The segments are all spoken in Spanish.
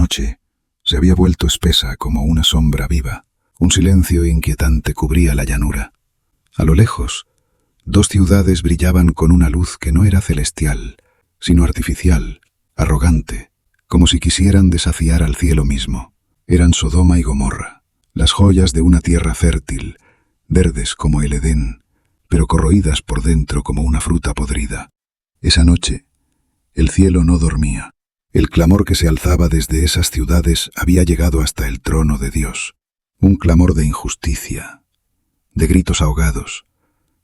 noche se había vuelto espesa como una sombra viva. Un silencio inquietante cubría la llanura. A lo lejos, dos ciudades brillaban con una luz que no era celestial, sino artificial, arrogante, como si quisieran desafiar al cielo mismo. Eran Sodoma y Gomorra, las joyas de una tierra fértil, verdes como el Edén, pero corroídas por dentro como una fruta podrida. Esa noche, el cielo no dormía. El clamor que se alzaba desde esas ciudades había llegado hasta el trono de Dios. Un clamor de injusticia, de gritos ahogados,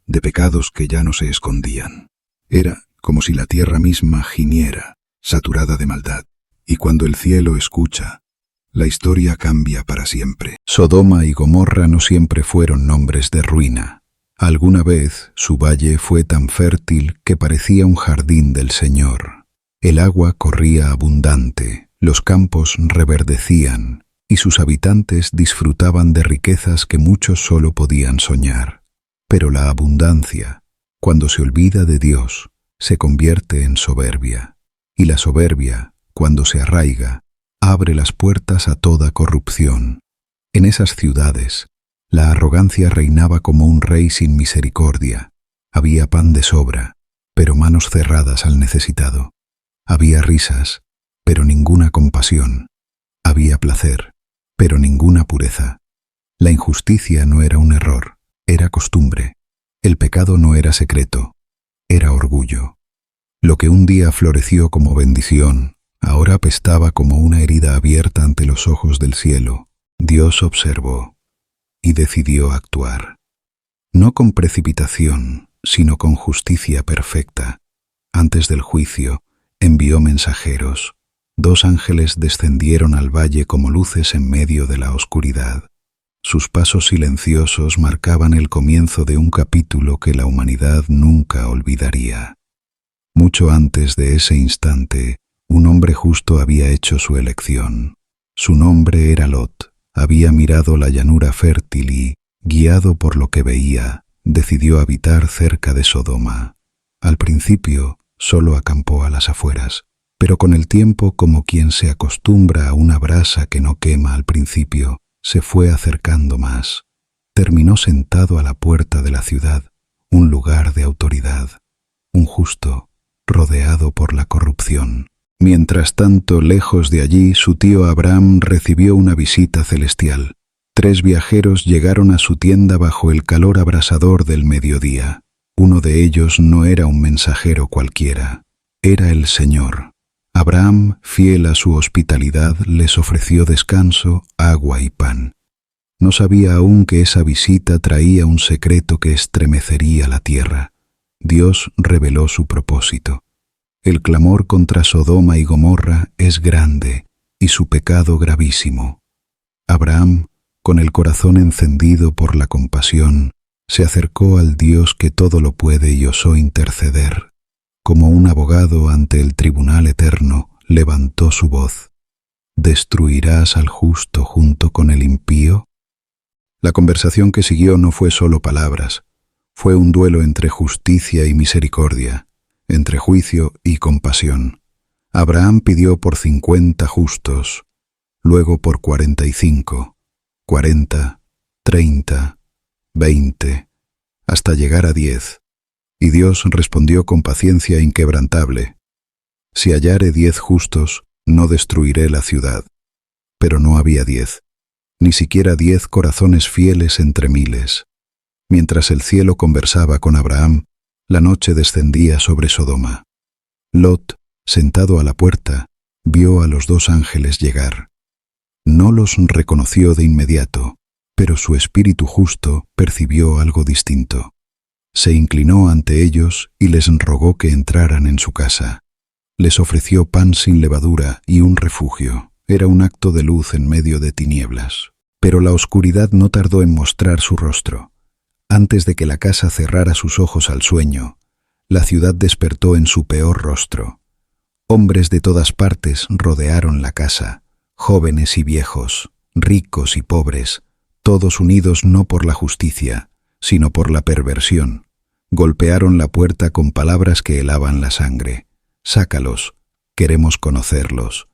de pecados que ya no se escondían. Era como si la tierra misma gimiera, saturada de maldad. Y cuando el cielo escucha, la historia cambia para siempre. Sodoma y Gomorra no siempre fueron nombres de ruina. Alguna vez su valle fue tan fértil que parecía un jardín del Señor. El agua corría abundante, los campos reverdecían, y sus habitantes disfrutaban de riquezas que muchos solo podían soñar. Pero la abundancia, cuando se olvida de Dios, se convierte en soberbia, y la soberbia, cuando se arraiga, abre las puertas a toda corrupción. En esas ciudades, la arrogancia reinaba como un rey sin misericordia. Había pan de sobra, pero manos cerradas al necesitado. Había risas, pero ninguna compasión. Había placer, pero ninguna pureza. La injusticia no era un error, era costumbre. El pecado no era secreto, era orgullo. Lo que un día floreció como bendición, ahora apestaba como una herida abierta ante los ojos del cielo. Dios observó y decidió actuar. No con precipitación, sino con justicia perfecta. Antes del juicio, envió mensajeros. 2 ángeles descendieron al valle como luces en medio de la oscuridad. Sus pasos silenciosos marcaban el comienzo de un capítulo que la humanidad nunca olvidaría. Mucho antes de ese instante, un hombre justo había hecho su elección. Su nombre era Lot. Había mirado la llanura fértil y, guiado por lo que veía, decidió habitar cerca de Sodoma. Al principio, solo acampó a las afueras, pero con el tiempo, como quien se acostumbra a una brasa que no quema al principio, se fue acercando más. Terminó sentado a la puerta de la ciudad, un lugar de autoridad, un justo, rodeado por la corrupción. Mientras tanto, lejos de allí, su tío Abraham recibió una visita celestial. 3 viajeros llegaron a su tienda bajo el calor abrasador del mediodía. Uno de ellos no era un mensajero cualquiera, era el Señor. Abraham, fiel a su hospitalidad, les ofreció descanso, agua y pan. No sabía aún que esa visita traía un secreto que estremecería la tierra. Dios reveló su propósito. El clamor contra Sodoma y Gomorra es grande y su pecado gravísimo. Abraham, con el corazón encendido por la compasión, se acercó al Dios que todo lo puede y osó interceder. Como un abogado ante el tribunal eterno, levantó su voz. ¿Destruirás al justo junto con el impío? La conversación que siguió no fue solo palabras, fue un duelo entre justicia y misericordia, entre juicio y compasión. Abraham pidió por 50 justos, luego por 45, 40, 30, 20, hasta llegar a 10. Y Dios respondió con paciencia inquebrantable: si hallare 10 justos, no destruiré la ciudad. Pero no había 10, ni siquiera 10 corazones fieles entre miles. Mientras el cielo conversaba con Abraham, la noche descendía sobre Sodoma. Lot, sentado a la puerta, vio a los 2 ángeles llegar. No los reconoció de inmediato, pero su espíritu justo percibió algo distinto. Se inclinó ante ellos y les rogó que entraran en su casa. Les ofreció pan sin levadura y un refugio. Era un acto de luz en medio de tinieblas. Pero la oscuridad no tardó en mostrar su rostro. Antes de que la casa cerrara sus ojos al sueño, la ciudad despertó en su peor rostro. Hombres de todas partes rodearon la casa, jóvenes y viejos, ricos y pobres, todos unidos no por la justicia, sino por la perversión. Golpearon la puerta con palabras que helaban la sangre. «Sácalos, queremos conocerlos».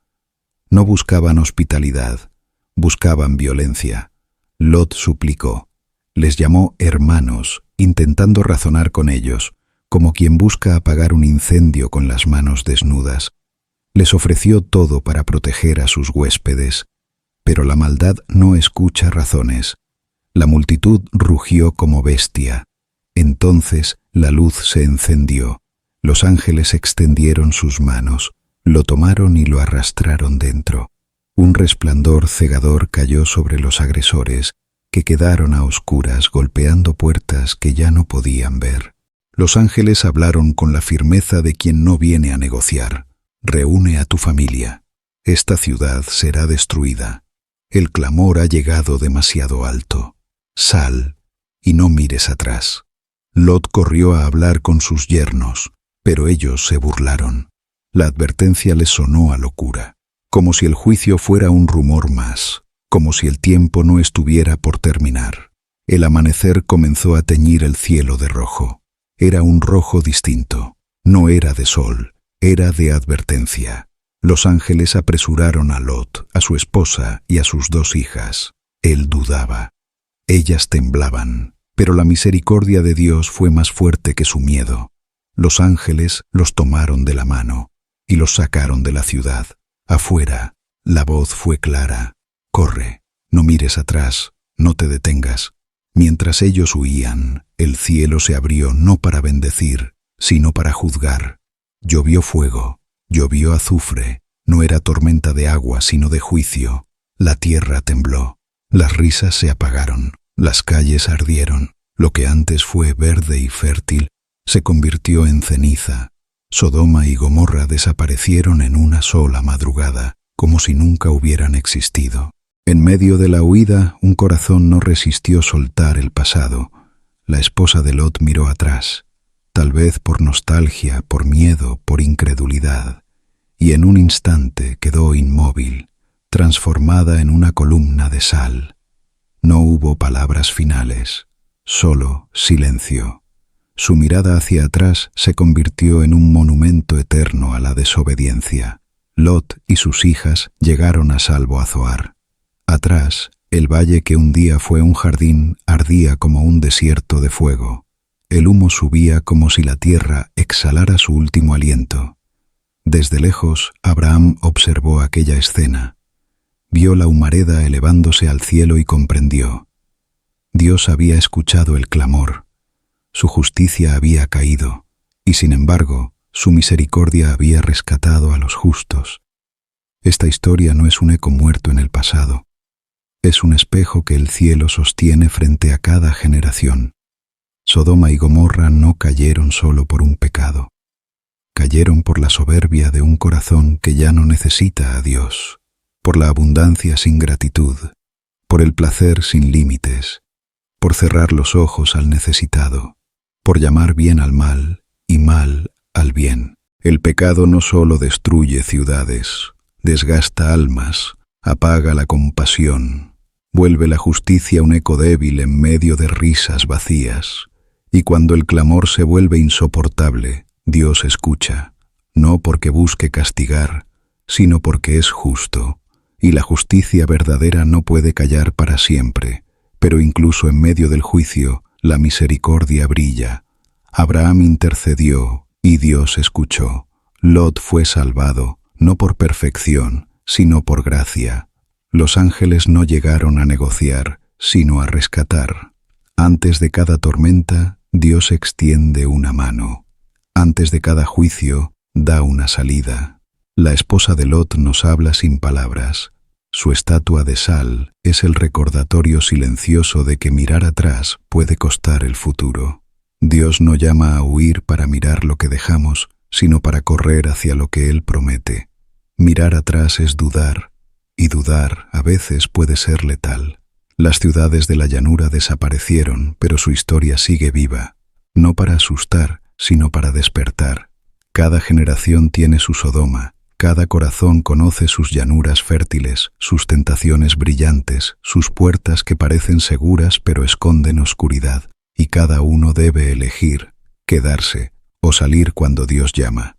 No buscaban hospitalidad, buscaban violencia. Lot suplicó. Les llamó hermanos, intentando razonar con ellos, como quien busca apagar un incendio con las manos desnudas. Les ofreció todo para proteger a sus huéspedes, pero la maldad no escucha razones. La multitud rugió como bestia. Entonces la luz se encendió. Los ángeles extendieron sus manos, lo tomaron y lo arrastraron dentro. Un resplandor cegador cayó sobre los agresores, que quedaron a oscuras golpeando puertas que ya no podían ver. Los ángeles hablaron con la firmeza de quien no viene a negociar. Reúne a tu familia. Esta ciudad será destruida. El clamor ha llegado demasiado alto. Sal y no mires atrás. Lot corrió a hablar con sus yernos, pero ellos se burlaron. La advertencia les sonó a locura, como si el juicio fuera un rumor más, como si el tiempo no estuviera por terminar. El amanecer comenzó a teñir el cielo de rojo. Era un rojo distinto. No era de sol, era de advertencia. Los ángeles apresuraron a Lot, a su esposa y a sus 2 hijas. Él dudaba. Ellas temblaban, pero la misericordia de Dios fue más fuerte que su miedo. Los ángeles los tomaron de la mano y los sacaron de la ciudad. Afuera, la voz fue clara. Corre, no mires atrás, no te detengas. Mientras ellos huían, el cielo se abrió no para bendecir, sino para juzgar. Llovió fuego, llovió azufre, no era tormenta de agua, sino de juicio. La tierra tembló, las risas se apagaron, las calles ardieron. Lo que antes fue verde y fértil se convirtió en ceniza. Sodoma y Gomorra desaparecieron en una sola madrugada, como si nunca hubieran existido. En medio de la huida, un corazón no resistió soltar el pasado. La esposa de Lot miró atrás, tal vez por nostalgia, por miedo, por incredulidad, y en un instante quedó inmóvil, transformada en una columna de sal. No hubo palabras finales, solo silencio. Su mirada hacia atrás se convirtió en un monumento eterno a la desobediencia. Lot y sus hijas llegaron a salvo a Zoar. Atrás, el valle que un día fue un jardín ardía como un desierto de fuego. El humo subía como si la tierra exhalara su último aliento. Desde lejos, Abraham observó aquella escena. Vio la humareda elevándose al cielo y comprendió. Dios había escuchado el clamor. Su justicia había caído, y sin embargo, su misericordia había rescatado a los justos. Esta historia no es un eco muerto en el pasado. Es un espejo que el cielo sostiene frente a cada generación. Sodoma y Gomorra no cayeron solo por un pecado. Cayeron por la soberbia de un corazón que ya no necesita a Dios, por la abundancia sin gratitud, por el placer sin límites, por cerrar los ojos al necesitado, por llamar bien al mal y mal al bien. El pecado no solo destruye ciudades, desgasta almas, apaga la compasión, vuelve la justicia un eco débil en medio de risas vacías, y cuando el clamor se vuelve insoportable, Dios escucha, no porque busque castigar, sino porque es justo, y la justicia verdadera no puede callar para siempre, pero incluso en medio del juicio, la misericordia brilla. Abraham intercedió y Dios escuchó. Lot fue salvado, no por perfección, sino por gracia. Los ángeles no llegaron a negociar, sino a rescatar. Antes de cada tormenta, Dios extiende una mano. Antes de cada juicio, da una salida. La esposa de Lot nos habla sin palabras. Su estatua de sal es el recordatorio silencioso de que mirar atrás puede costar el futuro. Dios no llama a huir para mirar lo que dejamos, sino para correr hacia lo que Él promete. Mirar atrás es dudar, y dudar a veces puede ser letal. Las ciudades de la llanura desaparecieron, pero su historia sigue viva, no para asustar, sino para despertar. Cada generación tiene su Sodoma. Cada corazón conoce sus llanuras fértiles, sus tentaciones brillantes, sus puertas que parecen seguras pero esconden oscuridad, y cada uno debe elegir, quedarse o salir cuando Dios llama.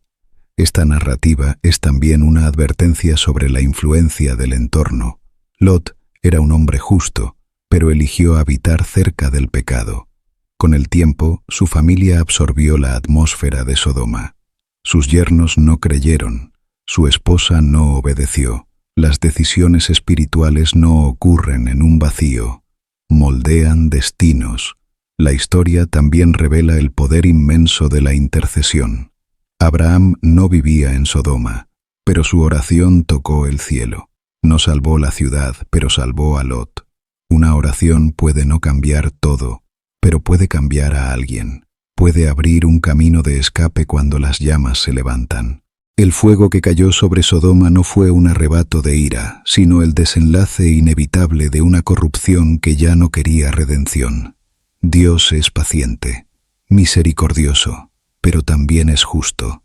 Esta narrativa es también una advertencia sobre la influencia del entorno. Lot era un hombre justo, pero eligió habitar cerca del pecado. Con el tiempo, su familia absorbió la atmósfera de Sodoma. Sus yernos no creyeron, su esposa no obedeció. Las decisiones espirituales no ocurren en un vacío, moldean destinos. La historia también revela el poder inmenso de la intercesión. Abraham no vivía en Sodoma, pero su oración tocó el cielo. No salvó la ciudad, pero salvó a Lot. Una oración puede no cambiar todo, pero puede cambiar a alguien. Puede abrir un camino de escape cuando las llamas se levantan. El fuego que cayó sobre Sodoma no fue un arrebato de ira, sino el desenlace inevitable de una corrupción que ya no quería redención. Dios es paciente, misericordioso, pero también es justo.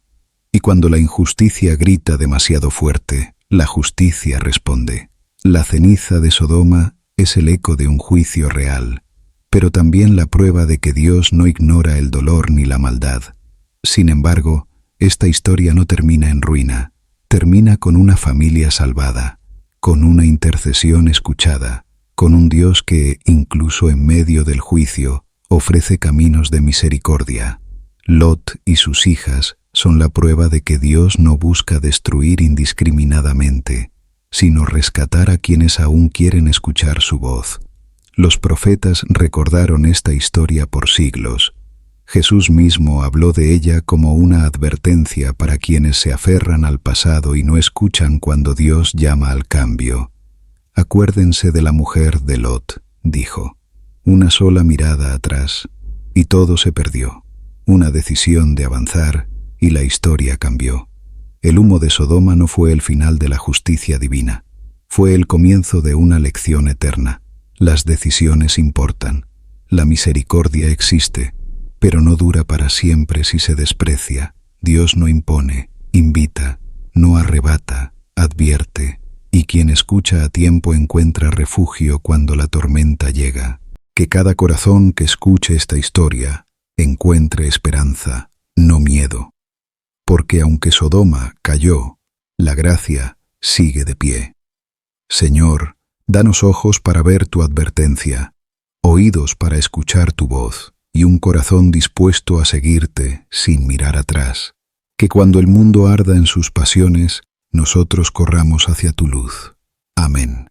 Y cuando la injusticia grita demasiado fuerte, la justicia responde. La ceniza de Sodoma es el eco de un juicio real, pero también la prueba de que Dios no ignora el dolor ni la maldad. Sin embargo, esta historia no termina en ruina, termina con una familia salvada, con una intercesión escuchada, con un Dios que, incluso en medio del juicio, ofrece caminos de misericordia. Lot y sus hijas son la prueba de que Dios no busca destruir indiscriminadamente, sino rescatar a quienes aún quieren escuchar su voz. Los profetas recordaron esta historia por siglos. Jesús mismo habló de ella como una advertencia para quienes se aferran al pasado y no escuchan cuando Dios llama al cambio. Acuérdense de la mujer de Lot, dijo. Una sola mirada atrás, y todo se perdió. Una decisión de avanzar, y la historia cambió. El humo de Sodoma no fue el final de la justicia divina. Fue el comienzo de una lección eterna. Las decisiones importan. La misericordia existe, pero no dura para siempre si se desprecia. Dios no impone, invita, no arrebata, advierte, y quien escucha a tiempo encuentra refugio cuando la tormenta llega. Que cada corazón que escuche esta historia encuentre esperanza, no miedo. Porque aunque Sodoma cayó, la gracia sigue de pie. Señor, danos ojos para ver tu advertencia, oídos para escuchar tu voz, y un corazón dispuesto a seguirte sin mirar atrás. Que cuando el mundo arda en sus pasiones, nosotros corramos hacia tu luz. Amén.